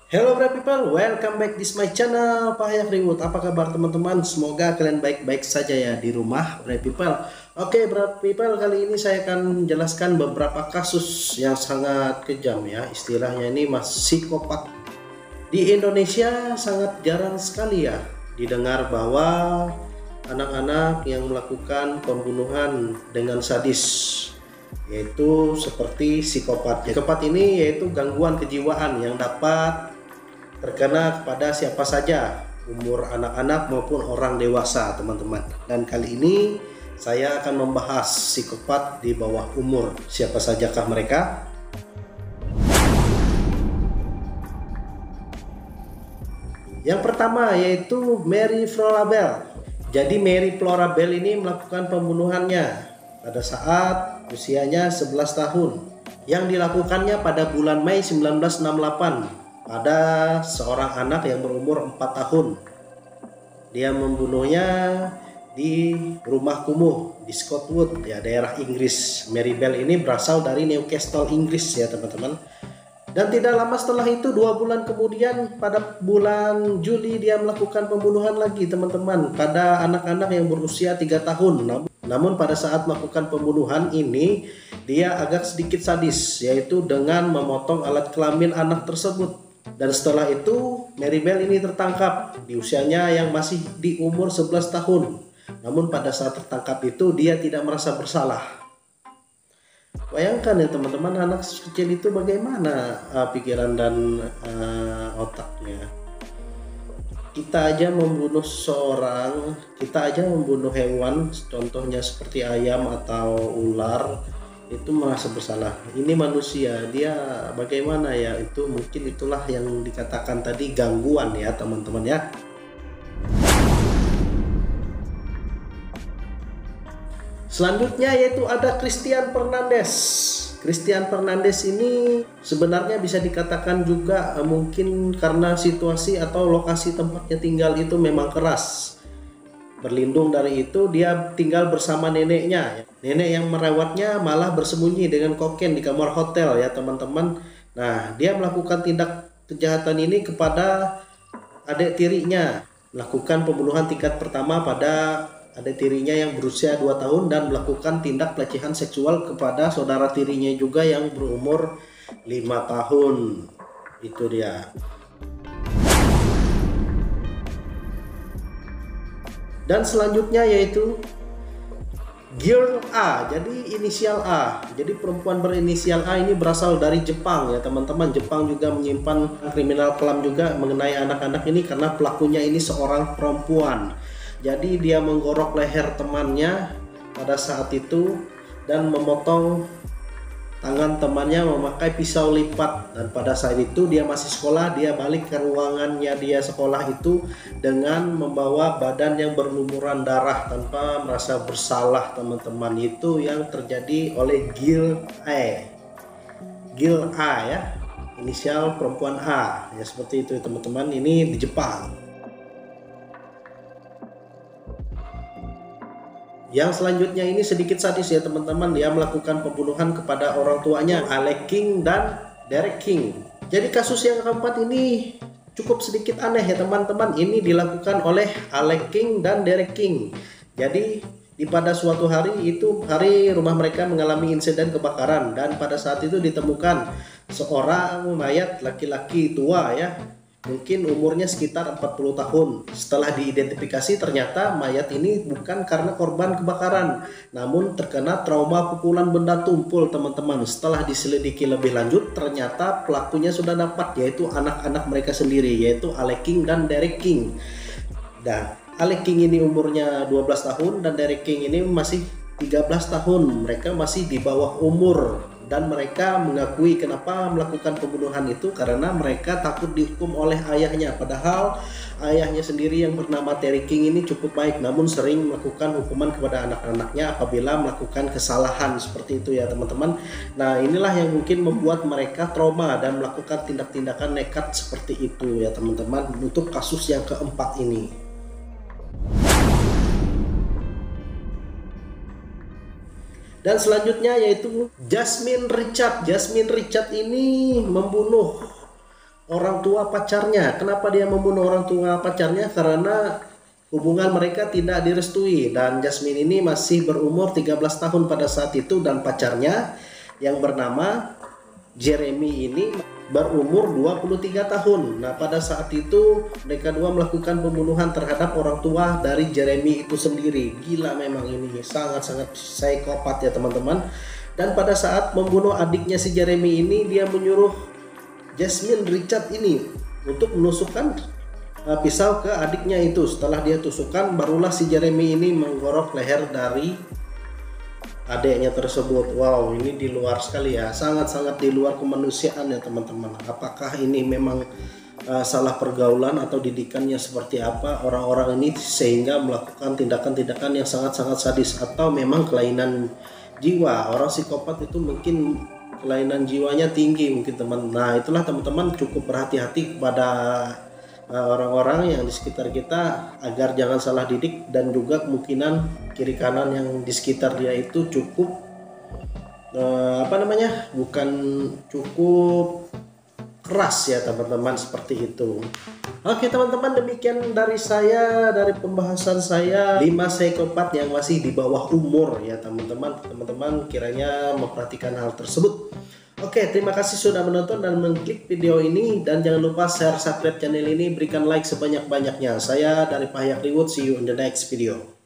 Hello brave people, welcome back this my channel Pak Hayak Reward. Apa kabar teman-teman? Semoga kalian baik-baik saja ya di rumah brave people. Oke brave people, kali ini saya akan menjelaskan beberapa kasus yang sangat kejam ya. Istilahnya ini psikopat. Di Indonesia sangat jarang sekali ya didengar bahwa anak-anak yang melakukan pembunuhan dengan sadis, yaitu seperti psikopat. Psikopat ini yaitu gangguan kejiwaan yang dapat terkena kepada siapa saja, umur anak-anak maupun orang dewasa teman-teman. Dan kali ini saya akan membahas psikopat di bawah umur. Siapa sajakah mereka? Yang pertama yaitu Mary Flora Bell. Jadi Mary Flora Bell ini melakukan pembunuhannya pada saat usianya 11 tahun, yang dilakukannya pada bulan Mei 1968 pada seorang anak yang berumur 4 tahun. Dia membunuhnya di rumah kumuh di Scotwood ya, daerah Inggris. Mary Bell ini berasal dari Newcastle, Inggris ya teman-teman. Dan tidak lama setelah itu, 2 bulan kemudian pada bulan Juli, dia melakukan pembunuhan lagi teman-teman pada anak-anak yang berusia 3 tahun. Namun pada saat melakukan pembunuhan ini dia agak sedikit sadis, yaitu dengan memotong alat kelamin anak tersebut. Dan setelah itu Mary Bell ini tertangkap di usianya yang masih di umur 11 tahun. Namun pada saat tertangkap itu dia tidak merasa bersalah. Bayangkan ya teman-teman, anak kecil itu bagaimana pikiran dan otaknya. Kita aja membunuh seorang, kita aja membunuh hewan, contohnya seperti ayam atau ular, itu merasa bersalah. Ini manusia, dia bagaimana ya? Itu mungkin itulah yang dikatakan tadi gangguan ya teman-teman ya. Selanjutnya yaitu ada Christian Fernandez. Christian Fernandez ini sebenarnya bisa dikatakan juga mungkin karena situasi atau lokasi tempatnya tinggal itu memang keras. Berlindung dari itu, dia tinggal bersama neneknya. Nenek yang merawatnya malah bersembunyi dengan kokain di kamar hotel ya teman-teman. Nah, dia melakukan tindak kejahatan ini kepada adik tirinya. Melakukan pembunuhan tingkat pertama pada adik tirinya yang berusia 2 tahun dan melakukan tindak pelecehan seksual kepada saudara tirinya juga yang berumur 5 tahun. Itu dia. Dan selanjutnya yaitu Girl A, jadi inisial A. Jadi perempuan berinisial A ini berasal dari Jepang ya teman-teman. Jepang juga menyimpan kriminal kelam juga mengenai anak-anak ini karena pelakunya ini seorang perempuan. Jadi dia menggorok leher temannya pada saat itu dan memotong tangan temannya memakai pisau lipat. Dan pada saat itu dia masih sekolah, dia balik ke ruangannya dia sekolah itu dengan membawa badan yang berlumuran darah tanpa merasa bersalah teman-teman. Itu yang terjadi oleh Gil A. Gil A ya, inisial perempuan A ya, seperti itu teman-teman. Ini di Jepang. Yang selanjutnya ini sedikit sadis ya teman-teman. Dia melakukan pembunuhan kepada orang tuanya, Alec King dan Derek King. Jadi kasus yang keempat ini cukup sedikit aneh ya teman-teman. Ini dilakukan oleh Alec King dan Derek King. Jadi pada suatu hari itu, hari rumah mereka mengalami insiden kebakaran. Dan pada saat itu ditemukan seorang mayat laki-laki tua ya, mungkin umurnya sekitar 40 tahun. Setelah diidentifikasi, ternyata mayat ini bukan karena korban kebakaran, namun terkena trauma pukulan benda tumpul teman-teman. Setelah diselidiki lebih lanjut, ternyata pelakunya sudah dapat, yaitu anak-anak mereka sendiri, yaitu Alec King dan Derek King. Dan Alec King ini umurnya 12 tahun dan Derek King ini masih 13 tahun. Mereka masih di bawah umur. Dan mereka mengakui kenapa melakukan pembunuhan itu karena mereka takut dihukum oleh ayahnya. Padahal ayahnya sendiri yang bernama Terry King ini cukup baik, namun sering melakukan hukuman kepada anak-anaknya apabila melakukan kesalahan seperti itu ya teman-teman. Nah, inilah yang mungkin membuat mereka trauma dan melakukan tindak-tindakan nekat seperti itu ya teman-teman, untuk kasus yang keempat ini. Dan selanjutnya yaitu Jasmine Richard. Jasmine Richard ini membunuh orang tua pacarnya. Kenapa dia membunuh orang tua pacarnya? Karena hubungan mereka tidak direstui dan Jasmine ini masih berumur 13 tahun pada saat itu, dan pacarnya yang bernama Jeremy ini berumur 23 tahun. Nah, pada saat itu mereka dua melakukan pembunuhan terhadap orang tua dari Jeremy itu sendiri. Gila memang ini, sangat-sangat psikopat ya teman-teman. Dan pada saat membunuh adiknya si Jeremy ini, dia menyuruh Jasmine Richard ini untuk menusukkan pisau ke adiknya itu. Setelah dia tusukkan, barulah si Jeremy ini menggorok leher dari adiknya tersebut. Wow, ini di luar sekali ya, sangat-sangat di luar kemanusiaan ya teman-teman. Apakah ini memang salah pergaulan atau didikannya seperti apa orang-orang ini sehingga melakukan tindakan-tindakan yang sangat-sangat sadis, atau memang kelainan jiwa? Orang psikopat itu mungkin kelainan jiwanya tinggi mungkin teman. Nah, itulah teman-teman, cukup berhati-hati kepada orang-orang yang di sekitar kita agar jangan salah didik, dan juga kemungkinan kiri kanan yang di sekitar dia itu cukup bukan cukup keras ya teman-teman, seperti itu. Oke teman-teman, demikian dari saya, dari pembahasan saya 5 psikopat yang masih di bawah umur ya teman-teman. Teman-teman kiranya memperhatikan hal tersebut. Oke, terima kasih sudah menonton dan mengklik video ini, dan jangan lupa share, subscribe channel ini, berikan like sebanyak-banyaknya. Saya dari Pak Yakliwood, see you in the next video.